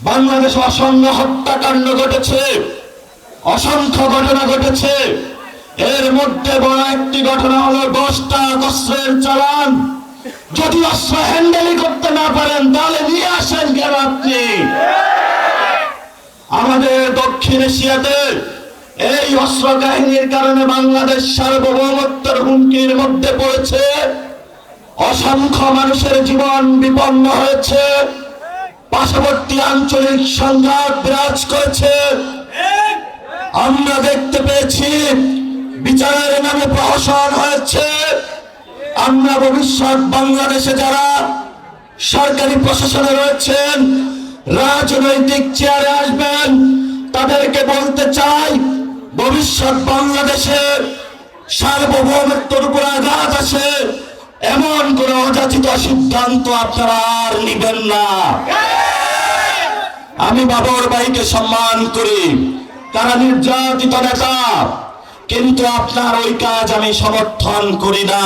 বাংলাদেশে অসংখ্য হত্যাকাণ্ড ঘটেছে, অসংখ্য ঘটনা ঘটেছে। এর মধ্যে বড় একটি ঘটনা হলো 10টা অস্ত্রের চালান। যদি অস্ত্র হ্যান্ডেলই করতে না পারেন তাহলে নিয়ে আসেন কেন আপনি? আমাদের দক্ষিণ এশিয়াতে এই অস্ত্র কাহিনীর কারণে বাংলাদেশ সার্বভৌমত্বের হুমকির মধ্যে পড়েছে। অসংখ্য মানুষের জীবন বিপন্ন হয়েছে, পার্শ্ববর্তী আঞ্চলিক সংঘাত বিরাজ করেছে। আমরা দেখতে পেয়েছি বিচারের নামে প্রহসন হয়েছে। আমরা ভবিষ্যৎ বাংলাদেশে যারা সরকারি প্রশাসনে রয়েছেন, রাজনৈতিক চেয়ারে আসবেন, তাদেরকে বলতে চাই, ভবিষ্যৎ বাংলাদেশের সার্বভৌমত্বের উপর আঘাত আসে এমন কোন অযাচিত সিদ্ধান্ত আপনারা আর নিবেন না। আমি বাবর ভাইকে সম্মান করি, তারা নির্যাতিত নেতা, কিন্তু আপনার ওই কাজ আমি সমর্থন করি না।